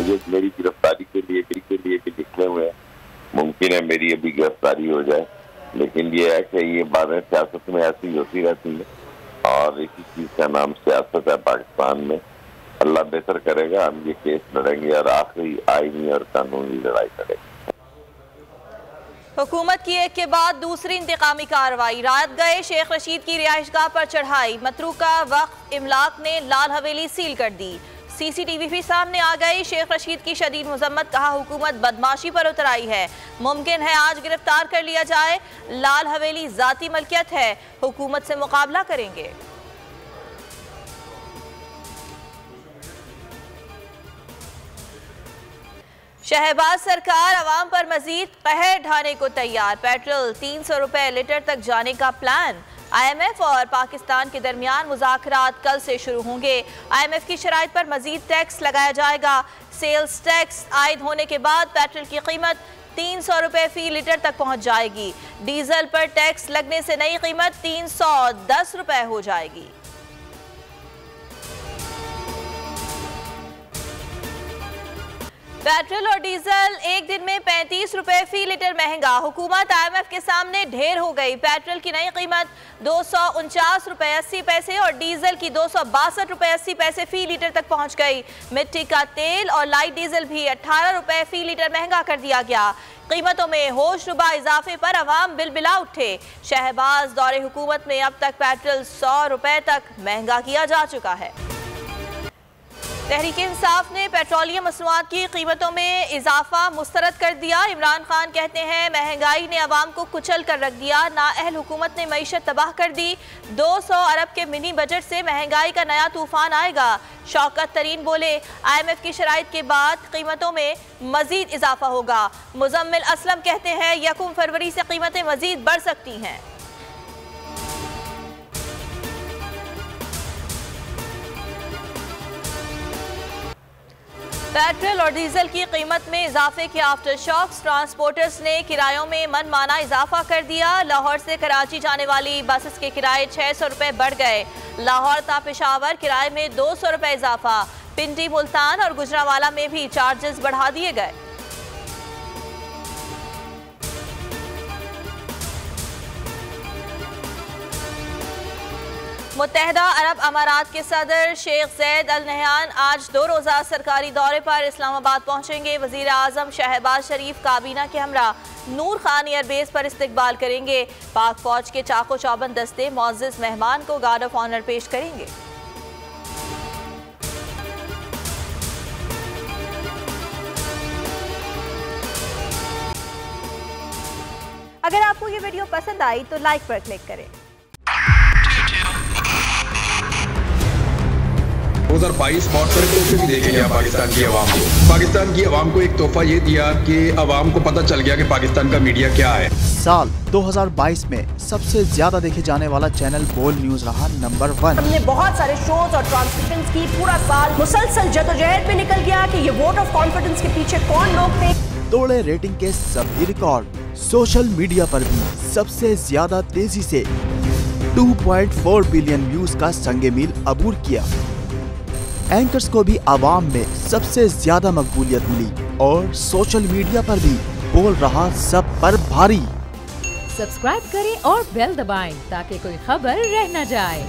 मुझे मेरी गिरफ्तारी के लिए भी लिखने हुए हैं। मुमकिन है मेरी अभी गिरफ्तारी हो जाए, लेकिन ये है कि ये बातें सियासत में ऐसी होती रहती है और इसी चीज का नाम सियासत है पाकिस्तान में। अल्लाह बेहतर करेगा, हम ये केस लड़ेंगे और आखिरी आईनी और कानूनी लड़ाई करेंगे। हुकूमत की एक के बाद दूसरी इंतकामी कार्रवाई। रात गए शेख रशीद की रिहाइशगाह पर चढ़ाई, मतरूका वक्फ इमलाक ने लाल हवेली सील कर दी। सीसीटीवी भी सामने आ गई। शेख रशीद की शदीद मुजम्मत, कहा हुकूमत बदमाशी पर उतर आई है, मुमकिन है आज गिरफ्तार कर लिया जाए। लाल हवेली जाती मलकियत है, हुकूमत से मुकाबला करेंगे। शहबाज सरकार अवाम पर मजीद कहर ढाने को तैयार। पेट्रोल 300 रुपए लीटर तक जाने का प्लान। IMF और पाकिस्तान के दरमियान मुज़ाकरात कल से शुरू होंगे। IMF की शराइत पर मजीद टैक्स लगाया जाएगा। सेल्स टैक्स आयद होने के बाद पेट्रोल की कीमत 300 रुपए फी लीटर तक पहुंच जाएगी। डीजल पर टैक्स लगने से नई कीमत 310 रुपए हो जाएगी। पेट्रोल और डीजल एक दिन में 35 रुपए फी लीटर महंगा। हुकूमत IMF के सामने ढेर हो गई। पेट्रोल की नई कीमत 249 रुपए 80 पैसे और डीजल की 262 रुपए 80 पैसे फी लीटर तक पहुंच गई। मिट्टी का तेल और लाइट डीजल भी 18 रुपए फी लीटर महंगा कर दिया गया। कीमतों में होशरुबा इजाफे पर अवाम बिलबिला उठे। शहबाज दौरे हुकूमत में अब तक पेट्रोल 100 रुपए तक महंगा किया जा चुका है। तहरीक इंसाफ ने पेट्रोलियम मसनूआत की कीमतों में इजाफा मुस्तरद कर दिया। इमरान खान कहते हैं महंगाई ने अवाम को कुचल कर रख दिया। नाअहल हुकूमत ने मईशत तबाह कर दी। 200 अरब के मिनी बजट से महंगाई का नया तूफान आएगा। शौकत तरीन बोले IMF की शराइत के बाद कीमतों में मजीद इजाफा होगा। मुजम्मिल असलम कहते हैं 1 फरवरी से कीमतें मजीद बढ़ सकती हैं। पेट्रोल और डीजल की कीमत में इजाफे के आफ्टर शॉक्स। ट्रांसपोर्टर्स ने किरायों में मनमाना इजाफा कर दिया। लाहौर से कराची जाने वाली बसेस के किराए 600 रुपए बढ़ गए। लाहौर ता पेशावर किराए में 200 रुपए इजाफा। पिंडी, मुल्तान और गुजरावाला में भी चार्जेस बढ़ा दिए गए। मुत्तहदा अरब अमारात के सदर शेख ज़ैद अल नहयान आज 2 रोज़ा सरकारी दौरे पर इस्लामाबाद पहुंचेंगे। वज़ीर आज़म शहबाज शरीफ काबीना के हमरा नूर खान एयरबेस पर इस्तकबाल करेंगे। पाक फौज के चाको चौबंद दस्ते मुअज़्ज़ज़ मेहमान को गार्ड ऑफ ऑनर पेश करेंगे। अगर आपको ये वीडियो पसंद आई तो लाइक पर क्लिक करें। 2022 बहुत सारे तोहफे भी देखे गया पाकिस्तान की अवाम को एक तोहफा ये दिया कि अवाम को पता चल गया कि पाकिस्तान का मीडिया क्या है। साल 2022 में सबसे ज्यादा देखे जाने वाला चैनल बोल न्यूज रहा नंबर 1। हमने बहुत सारे शोज और ट्रांसमिशंस की। पूरा साल मुसलसल जदोजहद में निकल गया कि ये वोट ऑफ कॉन्फिडेंस के पीछे कौन लोग थे। तोड़े रेटिंग के सभी रिकॉर्ड। सोशल मीडिया पर भी सबसे ज्यादा तेजी से 2.4 बिलियन व्यूज का संगे मील अबूर किया। एंकर्स को भी आवाम में सबसे ज्यादा मकबूलियत मिली और सोशल मीडिया पर भी बोल रहा सब पर भारी। सब्सक्राइब करें और बेल दबाएं ताकि कोई खबर रह न जाए।